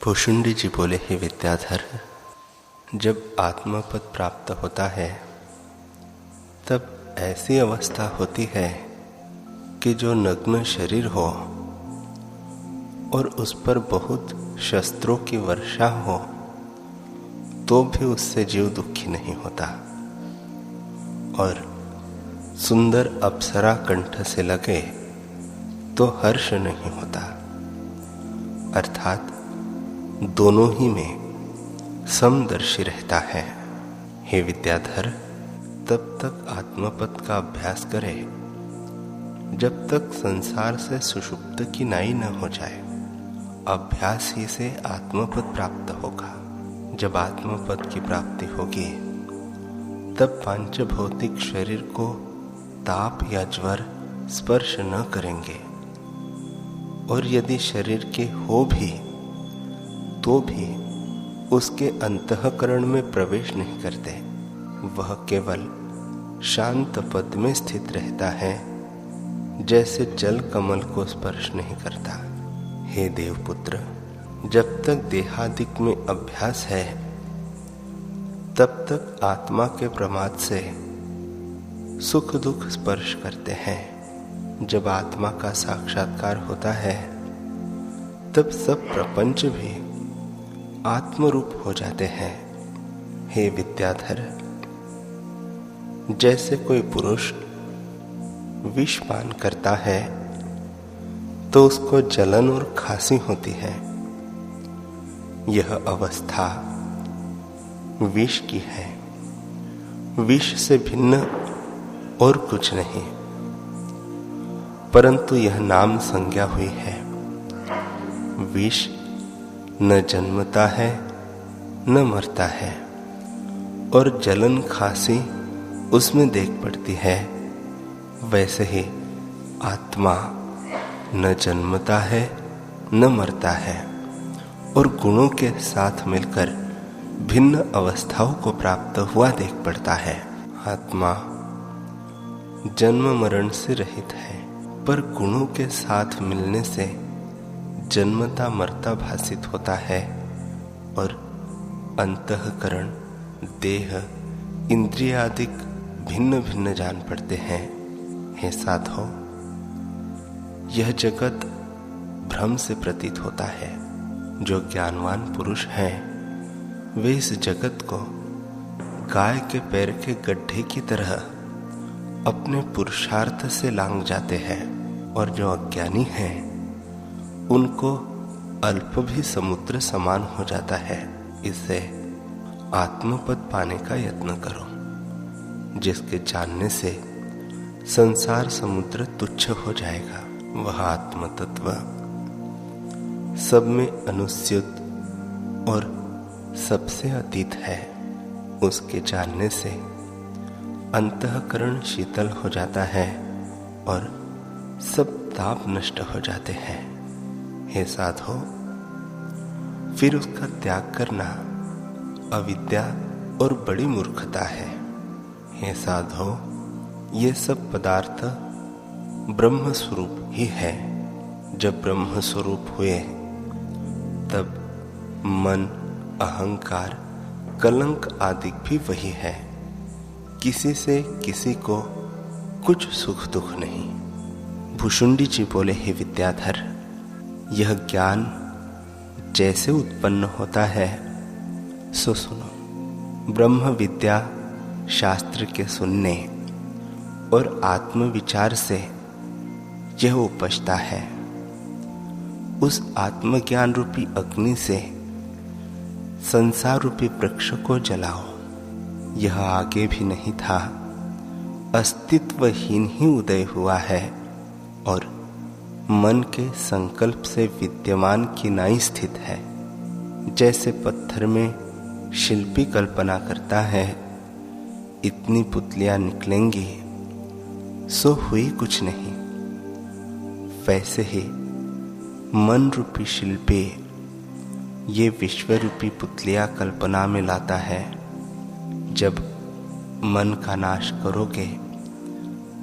भुषुंडी जी बोले, हे विद्याधर, जब आत्मपद प्राप्त होता है तब ऐसी अवस्था होती है कि जो नग्न शरीर हो और उस पर बहुत शस्त्रों की वर्षा हो तो भी उससे जीव दुखी नहीं होता, और सुंदर अप्सरा कंठ से लगे तो हर्ष नहीं होता। अर्थात दोनों ही में समदर्शी रहता है। हे विद्याधर, तब तक आत्मपद का अभ्यास करे जब तक संसार से सुषुप्त की नाई न हो जाए। अभ्यास ही से आत्मपद प्राप्त होगा। जब आत्मपद की प्राप्ति होगी तब पांच भौतिक शरीर को ताप या ज्वर स्पर्श न करेंगे, और यदि शरीर के हो भी तो भी उसके अंतःकरण में प्रवेश नहीं करते। वह केवल शांत पद में स्थित रहता है, जैसे जल कमल को स्पर्श नहीं करता। हे देवपुत्र, जब तक देहादिक में अभ्यास है तब तक आत्मा के प्रमाद से सुख दुख स्पर्श करते हैं। जब आत्मा का साक्षात्कार होता है तब सब प्रपंच भी आत्मरूप हो जाते हैं। हे विद्याधर, जैसे कोई पुरुष विष पान करता है तो उसको जलन और खांसी होती है, यह अवस्था विष की है। विष से भिन्न और कुछ नहीं, परंतु यह नाम संज्ञा हुई है। विष न जन्मता है न मरता है, और जलन खांसी उसमें देख पड़ती है। वैसे ही आत्मा न जन्मता है न मरता है, और गुणों के साथ मिलकर भिन्न अवस्थाओं को प्राप्त हुआ देख पड़ता है। आत्मा जन्म मरण से रहित है, पर गुणों के साथ मिलने से जन्मता मरता भासित होता है, और अंतःकरण, देह, इंद्रिय आदि भिन्न भिन्न जान पड़ते हैं। हे साधो, यह जगत भ्रम से प्रतीत होता है। जो ज्ञानवान पुरुष हैं वे इस जगत को गाय के पैर के गड्ढे की तरह अपने पुरुषार्थ से लांघ जाते हैं, और जो अज्ञानी हैं उनको अल्प भी समुद्र समान हो जाता है। इससे आत्मपद पाने का यत्न करो, जिसके जानने से संसार समुद्र तुच्छ हो जाएगा। वह आत्म तत्व सब में अनुस्यूत और सबसे अतीत है। उसके जानने से अंतःकरण शीतल हो जाता है और सब ताप नष्ट हो जाते हैं। हे साधो, फिर उसका त्याग करना अविद्या और बड़ी मूर्खता है। हे साधो, ये सब पदार्थ ब्रह्म स्वरूप ही है। जब ब्रह्म स्वरूप हुए तब मन, अहंकार, कलंक आदि भी वही है। किसी से किसी को कुछ सुख दुख नहीं। भुषुंडी जी बोले, हे विद्याधर, यह ज्ञान जैसे उत्पन्न होता है सो सुनो। ब्रह्म विद्या शास्त्र के सुनने और आत्मविचार से यह उपजता है। उस आत्मज्ञान रूपी अग्नि से संसार रूपी वृक्ष को जलाओ। यह आगे भी नहीं था, अस्तित्वहीन ही उदय हुआ है, और मन के संकल्प से विद्यमान की नाई स्थित है। जैसे पत्थर में शिल्पी कल्पना करता है इतनी पुतलियां निकलेंगी, सो हुई कुछ नहीं। वैसे ही मन रूपी शिल्पी ये विश्व रूपी पुतलियां कल्पना में लाता है। जब मन का नाश करोगे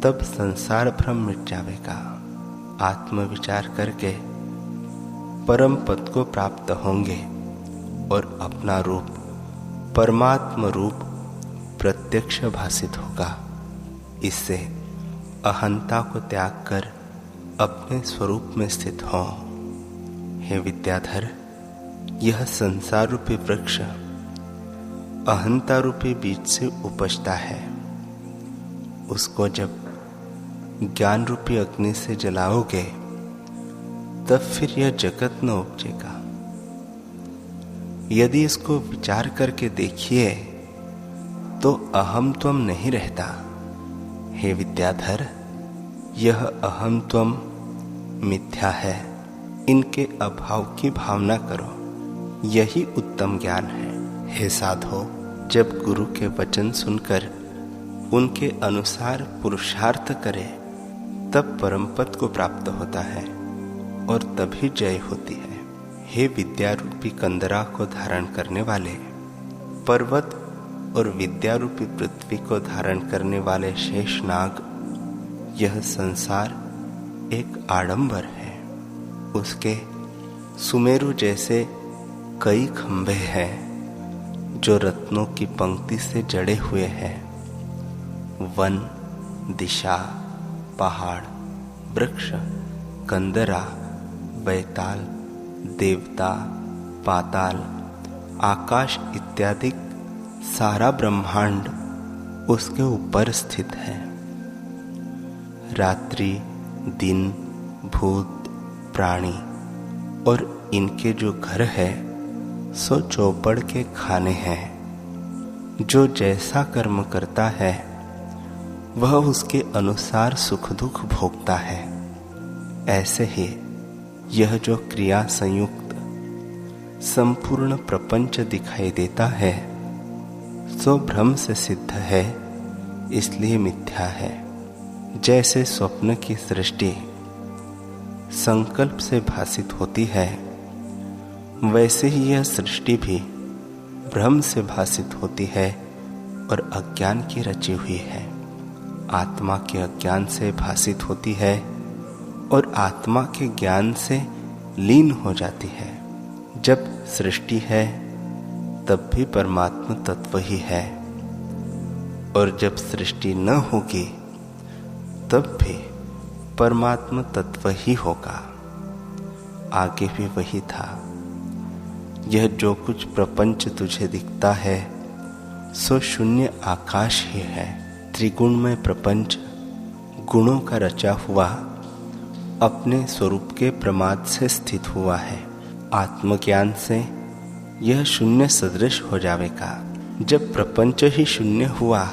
तब संसार भ्रम मिट जाएगा। आत्मविचार करके परम पद को प्राप्त होंगे और अपना रूप परमात्म रूप प्रत्यक्ष भासित होगा। इससे अहंता को त्याग कर अपने स्वरूप में स्थित हो। हे विद्याधर, यह संसार रूपी वृक्ष अहंता रूपी बीज से उपजता है। उसको जब ज्ञान रूपी अग्नि से जलाओगे तब फिर यह जगत न उपजेगा। यदि इसको विचार करके देखिए तो अहम त्वम नहीं रहता। हे विद्याधर, यह अहम त्वम मिथ्या है। इनके अभाव की भावना करो, यही उत्तम ज्ञान है। हे साधो, जब गुरु के वचन सुनकर उनके अनुसार पुरुषार्थ करे तब परम पद को प्राप्त होता है और तभी जय होती है। हे विद्या रूपी कंदरा को धारण करने वाले, पर्वत और विद्या रूपी पृथ्वी को धारण करने वाले शेषनाग, यह संसार एक आडंबर है। उसके सुमेरु जैसे कई खंभे हैं जो रत्नों की पंक्ति से जड़े हुए हैं। वन, दिशा, पहाड़, वृक्ष, कंदरा, बैताल, देवता, पाताल, आकाश इत्यादि सारा ब्रह्मांड उसके ऊपर स्थित है। रात्रि, दिन, भूत, प्राणी और इनके जो घर है सो चौपड़ के खाने हैं। जो जैसा कर्म करता है वह उसके अनुसार सुख दुख भोगता है। ऐसे ही यह जो क्रिया संयुक्त संपूर्ण प्रपंच दिखाई देता है सो भ्रम से सिद्ध है, इसलिए मिथ्या है। जैसे स्वप्न की सृष्टि संकल्प से भासित होती है, वैसे ही यह सृष्टि भी भ्रम से भासित होती है और अज्ञान की रची हुई है। आत्मा के अज्ञान से भासित होती है और आत्मा के ज्ञान से लीन हो जाती है। जब सृष्टि है तब भी परमात्मा तत्व ही है, और जब सृष्टि न होगी तब भी परमात्मा तत्व ही होगा। आगे भी वही था। यह जो कुछ प्रपंच तुझे दिखता है सो शून्य आकाश ही है। त्रिगुणमय प्रपंच गुणों का रचा हुआ अपने स्वरूप के प्रमाद से स्थित हुआ है। आत्मज्ञान से यह शून्य सदृश हो जाएगा। जब प्रपंच ही शून्य हुआ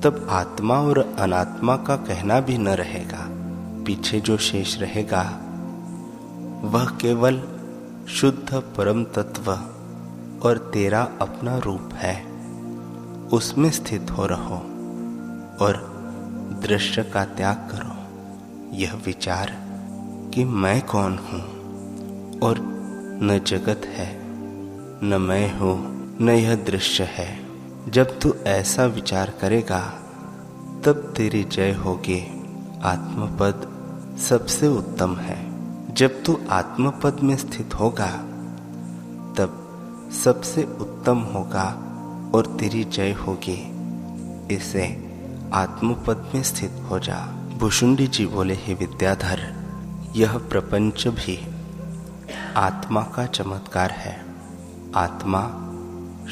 तब आत्मा और अनात्मा का कहना भी न रहेगा। पीछे जो शेष रहेगा वह केवल शुद्ध परम तत्व और तेरा अपना रूप है। उसमें स्थित हो रहो और दृश्य का त्याग करो। यह विचार कि मैं कौन हूँ और न जगत है न मैं हूँ न यह दृश्य है। जब तू ऐसा विचार करेगा तब तेरी जय होगी। आत्मपद सबसे उत्तम है। जब तू आत्मपद में स्थित होगा तब सबसे उत्तम होगा और तेरी जय होगी। इसे आत्मपद में स्थित हो जा। भुषुंडी जी बोले, हे विद्याधर, यह प्रपंच भी आत्मा का चमत्कार है। आत्मा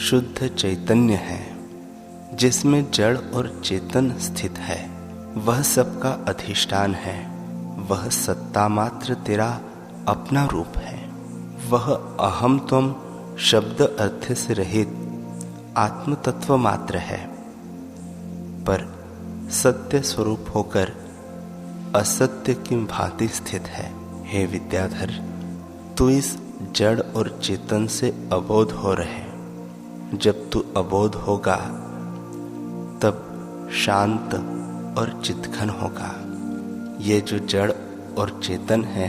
शुद्ध चैतन्य है जिसमें जड़ और चेतन स्थित है। वह सबका अधिष्ठान है। वह सत्ता मात्र तेरा अपना रूप है। वह अहम त्वम शब्द अर्थ से रहित आत्म तत्व मात्र है, पर सत्य स्वरूप होकर असत्य की भांति स्थित है। हे विद्याधर, तू इस जड़ और चेतन से अबोध हो रहे। जब तू अबोध होगा तब शांत और चित्तघन होगा। ये जो जड़ और चेतन है,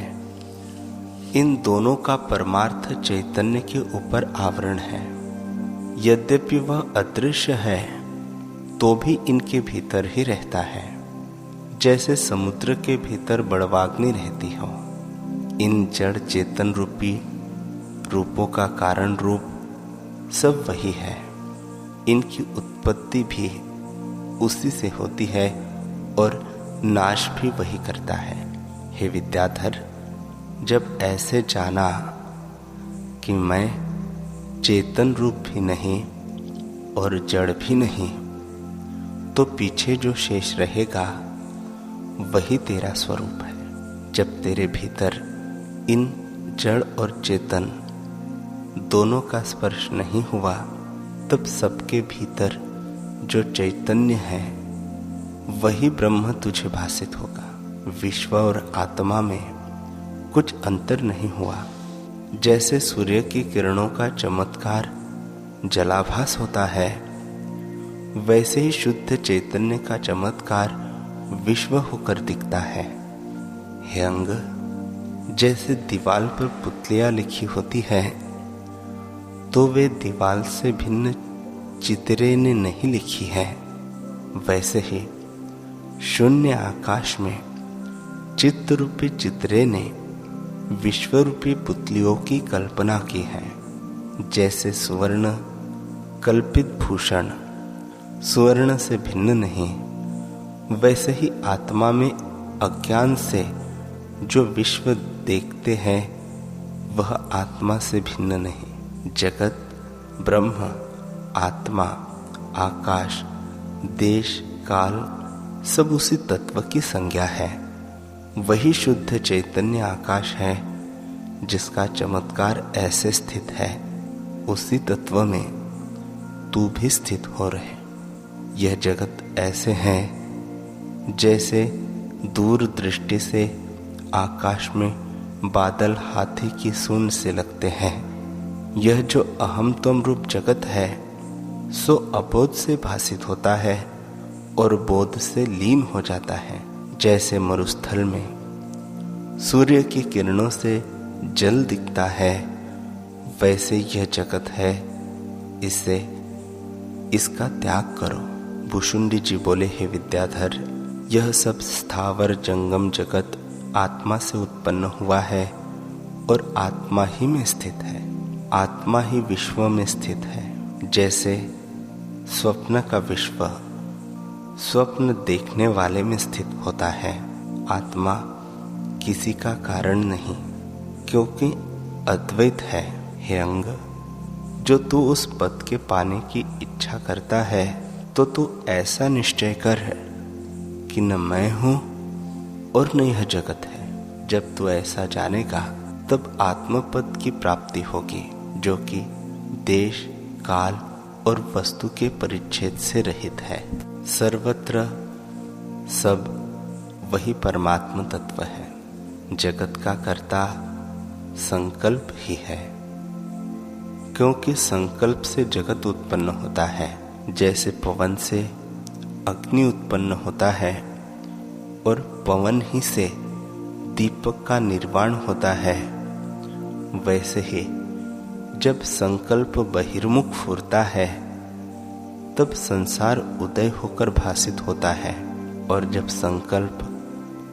इन दोनों का परमार्थ चैतन्य के ऊपर आवरण है। यद्यपि वह अदृश्य है तो भी इनके भीतर ही रहता है, जैसे समुद्र के भीतर बड़वाग्नि रहती हो। इन जड़ चेतन रूपी रूपों का कारण रूप सब वही है। इनकी उत्पत्ति भी उसी से होती है और नाश भी वही करता है। हे विद्याधर, जब ऐसे जाना कि मैं चेतन रूप भी नहीं और जड़ भी नहीं, तो पीछे जो शेष रहेगा वही तेरा स्वरूप है। जब तेरे भीतर इन जड़ और चेतन दोनों का स्पर्श नहीं हुआ, तब सबके भीतर जो चैतन्य है वही ब्रह्म तुझे भासित होगा। विश्व और आत्मा में कुछ अंतर नहीं हुआ। जैसे सूर्य की किरणों का चमत्कार जलाभास होता है, वैसे ही शुद्ध चैतन्य का चमत्कार विश्व होकर दिखता है। हे अंग, जैसे दीवाल पर पुतलियां लिखी होती है, तो वे दीवाल से भिन्न चित्रे ने नहीं लिखी है, वैसे ही शून्य आकाश में चित्त रूपी चित्रे ने विश्व रूपी पुतलियों की कल्पना की है। जैसे सुवर्ण कल्पित भूषण सुवर्ण से भिन्न नहीं, वैसे ही आत्मा में अज्ञान से जो विश्व देखते हैं वह आत्मा से भिन्न नहीं। जगत, ब्रह्म, आत्मा, आकाश, देश, काल सब उसी तत्व की संज्ञा है। वही शुद्ध चैतन्य आकाश है जिसका चमत्कार ऐसे स्थित है। उसी तत्व में तू भी स्थित हो रहे। यह जगत ऐसे है जैसे दूर दृष्टि से आकाश में बादल हाथी की सूंड से लगते हैं। यह जो अहम तुम रूप जगत है सो अबोध से भासित होता है और बोध से लीन हो जाता है। जैसे मरुस्थल में सूर्य की किरणों से जल दिखता है, वैसे यह जगत है, इसका त्याग करो। भुशुंडी जी बोले, हे विद्याधर, यह सब स्थावर जंगम जगत आत्मा से उत्पन्न हुआ है और आत्मा ही में स्थित है। आत्मा ही विश्व में स्थित है। जैसे स्वप्न का विश्व स्वप्न देखने वाले में स्थित होता है, आत्मा किसी का कारण नहीं, क्योंकि अद्वैत है। हे अंग, जो तू उस पद के पाने की इच्छा करता है, तो तू ऐसा निश्चय कर कि न मैं हूं और न यह जगत है। जब तू ऐसा जानेगा तब आत्मपद की प्राप्ति होगी, जो कि देश, काल और वस्तु के परिच्छेद से रहित है। सर्वत्र सब वही परमात्म तत्व है। जगत का कर्ता संकल्प ही है, क्योंकि संकल्प से जगत उत्पन्न होता है। जैसे पवन से अग्नि उत्पन्न होता है और पवन ही से दीपक का निर्वाण होता है, वैसे ही जब संकल्प बहिर्मुख फुरता है तब संसार उदय होकर भासित होता है, और जब संकल्प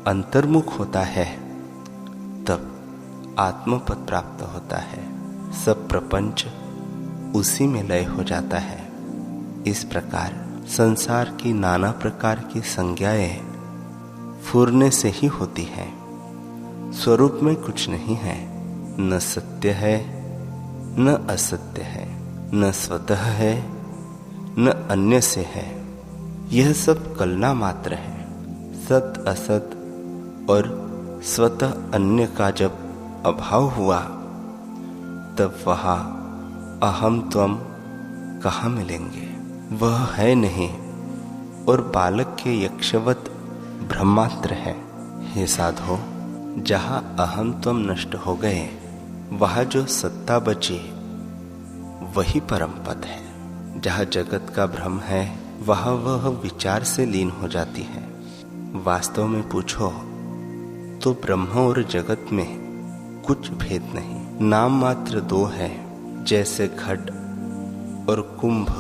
अंतर्मुख होता है तब आत्मपद प्राप्त होता है। सब प्रपंच उसी में लय हो जाता है। इस प्रकार संसार की नाना प्रकार की संज्ञाएं फूरने से ही होती हैं। स्वरूप में कुछ नहीं है, न सत्य है न असत्य है, न स्वतः है न अन्य से है। यह सब कलना मात्र है। सत असत और स्वतः अन्य का जब अभाव हुआ तब वहाँ अहम त्वम कहाँ मिलेंगे? वह है नहीं और बालक के यक्षवत ब्रह्मात्र है। हे साधो, जहाँ अहम त्वम नष्ट हो गए वहाँ जो सत्ता बची वही परम पद है। जहाँ जगत का भ्रम है वहाँ वह विचार से लीन हो जाती है। वास्तव में पूछो तो ब्रह्म और जगत में कुछ भेद नहीं, नाम मात्र दो है, जैसे घट और कुंभ,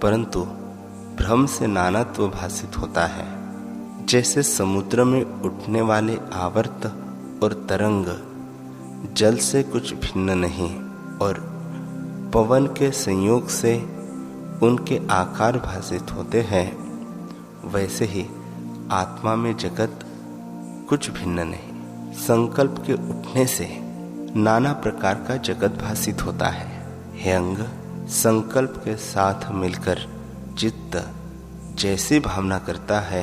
परंतु भ्रम से नानात्व भासित होता है। जैसे समुद्र में उठने वाले आवर्त और तरंग जल से कुछ भिन्न नहीं और पवन के संयोग से उनके आकार भासित होते हैं, वैसे ही आत्मा में जगत कुछ भिन्न नहीं। संकल्प के उठने से नाना प्रकार का जगत भासित होता है। हे अंग, संकल्प के साथ मिलकर चित्त जैसी भावना करता है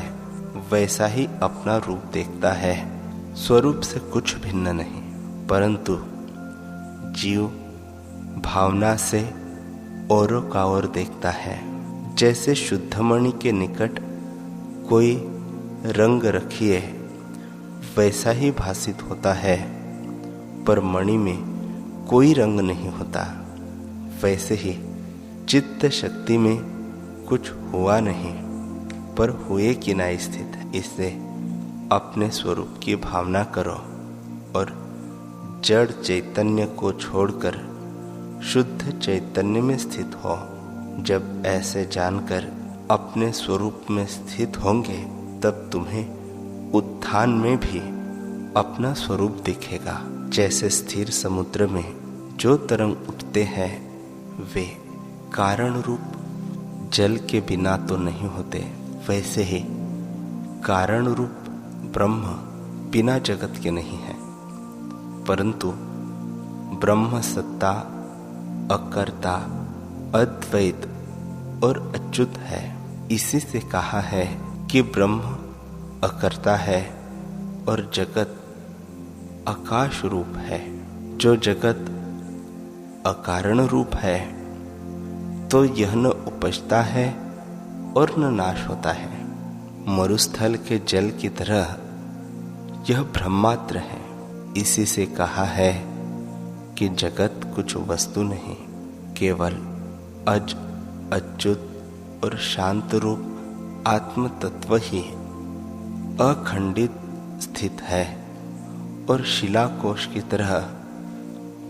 वैसा ही अपना रूप देखता है। स्वरूप से कुछ भिन्न नहीं, परंतु जीव भावना से औरों का ओर देखता है। जैसे शुद्ध मणि के निकट कोई रंग रखिए वैसा ही भासित होता है, पर मणि में कोई रंग नहीं होता। वैसे ही चित्त शक्ति में कुछ हुआ नहीं, पर हुए कि ना स्थित है। इससे अपने स्वरूप की भावना करो और जड़ चैतन्य को छोड़कर शुद्ध चैतन्य में स्थित हो। जब ऐसे जानकर अपने स्वरूप में स्थित होंगे तब तुम्हें उत्थान में भी अपना स्वरूप दिखेगा। जैसे स्थिर समुद्र में जो तरंग उठते हैं वे कारण रूप जल के बिना तो नहीं होते, वैसे ही कारण रूप ब्रह्म बिना जगत के नहीं है, परंतु ब्रह्म सत्ता, अकर्ता, अद्वैत और अच्युत है। इसी से कहा है कि ब्रह्म अकर्ता है और जगत आकाश रूप है। जो जगत अकारण रूप है तो यह न उपजता है और न नाश होता है। मरुस्थल के जल की तरह यह ब्रह्मात्र है। इसी से कहा है कि जगत कुछ वस्तु नहीं, केवल अज, अच्युत और शांत रूप आत्म तत्व ही अखंडित स्थित है और शिलाकोश की तरह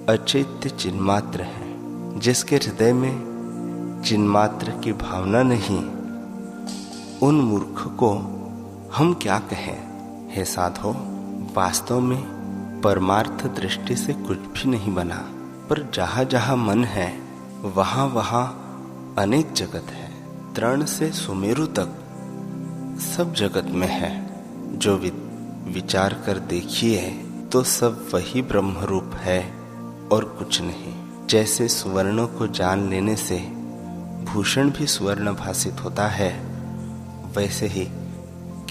अचैत्य चिन्मात्र है। जिसके हृदय में चिन्मात्र की भावना नहीं, उन मूर्ख को हम क्या कहें। हे साधो, वास्तव में परमार्थ दृष्टि से कुछ भी नहीं बना, पर जहाँ जहाँ मन है वहाँ वहाँ अनेक जगत है। तृण से सुमेरु तक सब जगत में है। जो विचार कर देखिए तो सब वही ब्रह्म रूप है और कुछ नहीं। जैसे सुवर्ण को जान लेने से भूषण भी सुवर्ण भासित होता है, वैसे ही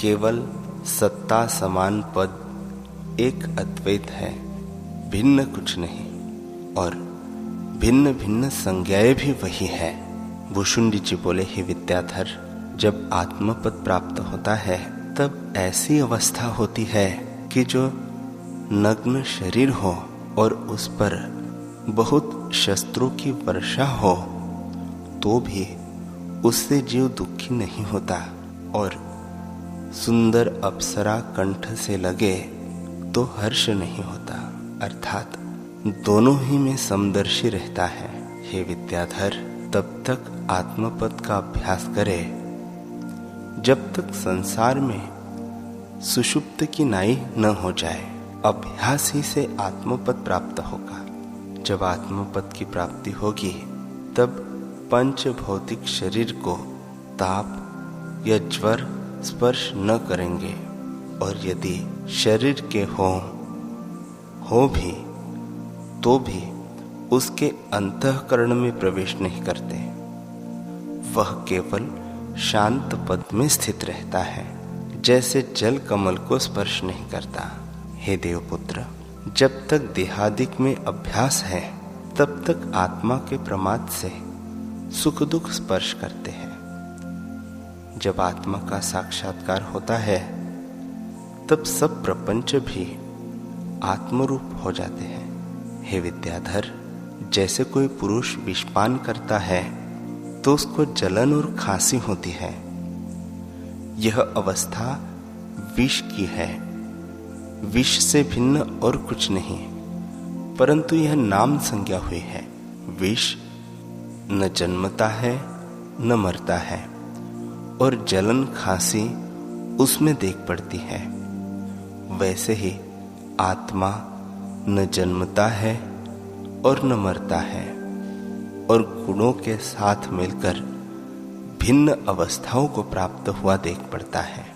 केवल सत्ता समान पद एक अद्वैत है, भिन्न कुछ नहीं, और भिन्न भिन्न संज्ञाएं भी वही है। भूषुंडी जी बोले, हे विद्याधर, जब आत्मपद प्राप्त होता है तब ऐसी अवस्था होती है कि जो नग्न शरीर हो और उस पर बहुत शस्त्रों की वर्षा हो तो भी उससे जीव दुखी नहीं होता, और सुंदर अप्सरा कंठ से लगे तो हर्ष नहीं होता। अर्थात दोनों ही में समदर्शी रहता है। हे विद्याधर, तब तक आत्मपद का अभ्यास करे जब तक संसार में सुषुप्त की नाई न हो जाए। अभ्यास ही से आत्मपद प्राप्त होगा। जब आत्मपद की प्राप्ति होगी तब पंच भौतिक शरीर को ताप या ज्वर स्पर्श न करेंगे, और यदि शरीर के हो भी तो भी उसके अंतःकरण में प्रवेश नहीं करते। वह केवल शांत पद में स्थित रहता है, जैसे जल कमल को स्पर्श नहीं करता। हे देवपुत्र, जब तक देहादिक में अभ्यास है तब तक आत्मा के प्रमाद से सुख दुख स्पर्श करते हैं। जब आत्मा का साक्षात्कार होता है तब सब प्रपंच भी आत्मरूप हो जाते हैं। हे विद्याधर, जैसे कोई पुरुष विषपान करता है तो उसको जलन और खांसी होती है। यह अवस्था विष की है। विष से भिन्न और कुछ नहीं, परंतु यह नाम संज्ञा हुई है। विष न जन्मता है न मरता है, और जलन खांसी उसमें देख पड़ती है। वैसे ही आत्मा न जन्मता है और न मरता है और गुणों के साथ मिलकर भिन्न अवस्थाओं को प्राप्त हुआ देख पड़ता है।